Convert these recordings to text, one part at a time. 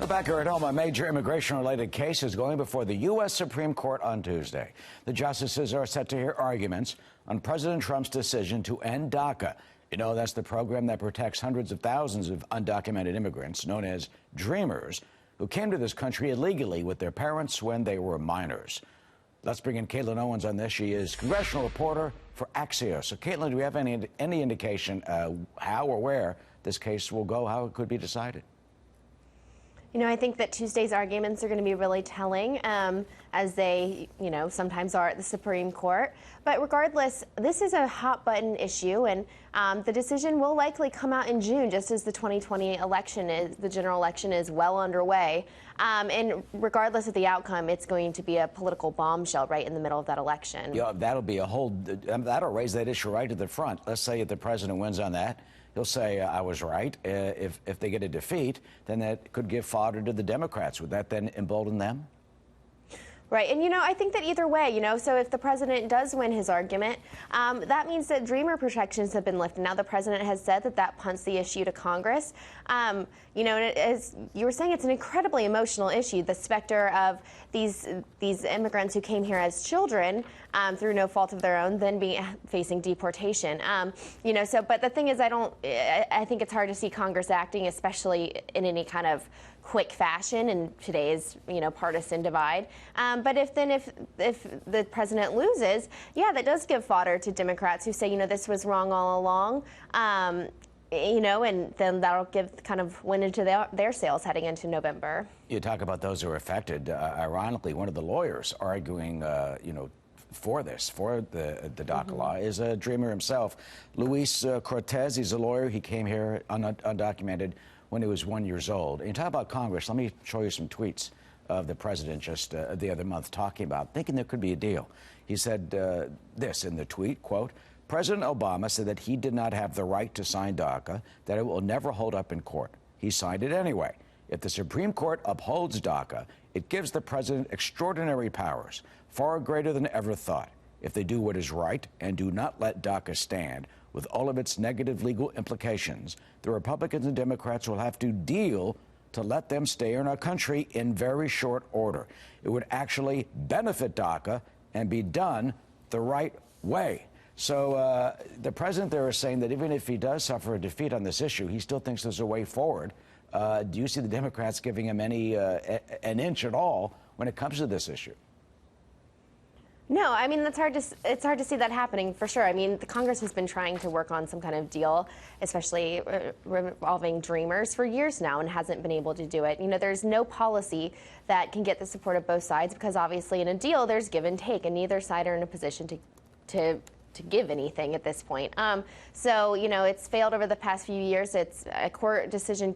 Back here at home, a major immigration-related case is going before the U.S. Supreme Court on Tuesday. The justices are set to hear arguments on President Trump's decision to end DACA. You know, that's the program that protects hundreds of thousands of undocumented immigrants, known as Dreamers, who came to this country illegally with their parents when they were minors. Let's bring in Caitlin Owens on this. She is congressional reporter for Axios. So, Caitlin, do we have any indication how or where this case will go, how it could be decided? You know, I think that Tuesday's arguments are going to be really telling, as they, sometimes are at the Supreme Court. But regardless, this is a hot-button issue, and the decision will likely come out in June, just as the 2020 election is, the general election is well underway. And regardless of the outcome, it's going to be a political bombshell right in the middle of that election. Yeah, that'll raise that issue right to the front. Let's say if the president wins on that, he'll say, I was right. If they get a defeat, then that could give fodder to the Democrats. Would that then embolden them? Right. And, I think that either way, so if the president does win his argument, that means that Dreamer protections have been lifted. Now, the president has said that punts the issue to Congress. And as you were saying, it's an incredibly emotional issue. The specter of these immigrants who came here as children through no fault of their own, then facing deportation. But the thing is, I think it's hard to see Congress acting, especially in any kind of quick fashion in today's, partisan divide. But if the president loses, that does give fodder to Democrats who say, this was wrong all along. And then that'll give kind of wind into their sails heading into November. You talk about those who are affected. Ironically, one of the lawyers arguing, for the DACA law is a Dreamer himself. Luis Cortez, he's a lawyer. He came here undocumented when he was 1 year old. And you talk about Congress. Let me show you some tweets of the president just the other month talking about thinking there could be a deal. He said this in the tweet, quote, President Obama said that he did not have the right to sign DACA, that it will never hold up in court. He signed it anyway. If the Supreme Court upholds DACA, it gives the president extraordinary powers, far greater than ever thought. If they do what is right and do not let DACA stand, with all of its negative legal implications, the Republicans and Democrats will have to deal to let them stay in our country in very short order. It would actually benefit DACA and be done the right way. So the president there is saying that even if he does suffer a defeat on this issue, he still thinks there's a way forward. Do you see the Democrats giving him an inch at all when it comes to this issue? No, I mean, it's hard to see that happening for sure. I mean, the Congress has been trying to work on some kind of deal, especially involving Dreamers, for years now and hasn't been able to do it. There's no policy that can get the support of both sides because obviously in a deal there's give and take, and neither side are in a position to give anything at this point. So, it's failed over the past few years. It's a court decision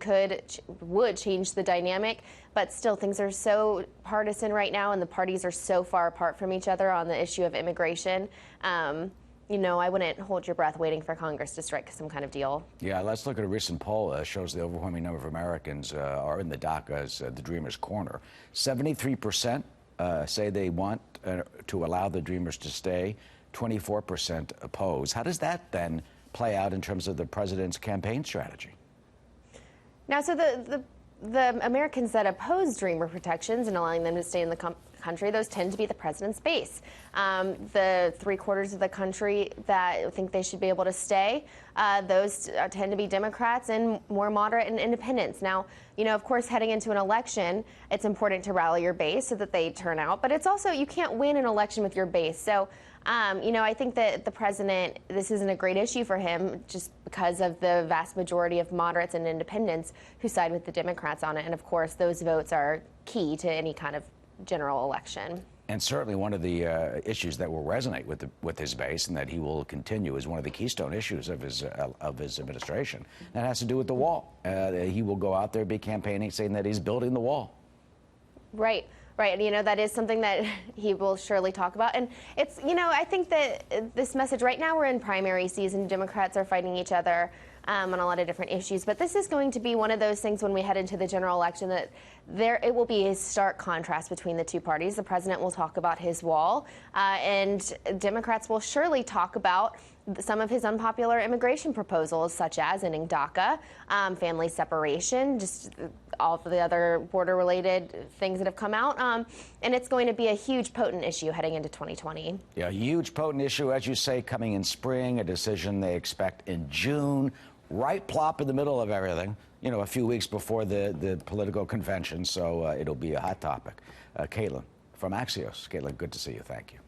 would change the dynamic, but still things are so partisan right now and the parties are so far apart from each other on the issue of immigration. I wouldn't hold your breath waiting for Congress to strike some kind of deal. Yeah, let's look at a recent poll that shows the overwhelming number of Americans are in the DACA's, the Dreamers' corner. 73% say they want to allow the Dreamers to stay. 24% oppose. How does that then play out in terms of the president's campaign strategy? Now, so the Americans that oppose Dreamer protections and allowing them to stay in the country, those tend to be the president's base. The 3/4 of the country that think they should be able to stay, those tend to be Democrats and more moderate and independents. Now, of course, heading into an election, it's important to rally your base so that they turn out. But it's also, you can't win an election with your base. So, I think that the president, this isn't a great issue for him just because of the vast majority of moderates and independents who side with the Democrats on it. And, of course, those votes are key to any kind of general election. And certainly one of the issues that will resonate with his base and that he will continue is one of the keystone issues of his administration. That has to do with the wall. He will go out there, be campaigning, saying that he's building the wall. Right. Right. And, that is something that he will surely talk about. And it's, I think that this message right now, we're in primary season. Democrats are fighting each other on a lot of different issues. But this is going to be one of those things when we head into the general election that it will be a stark contrast between the two parties. The president will talk about his wall and Democrats will surely talk about some of his unpopular immigration proposals, such as ending DACA, family separation, just all of the other border-related things that have come out. And it's going to be a huge, potent issue heading into 2020. Yeah, a huge, potent issue, as you say, coming in spring, a decision they expect in June, right plop in the middle of everything, you know, a few weeks before the political convention. So it'll be a hot topic. Caitlin from Axios. Caitlin, good to see you. Thank you.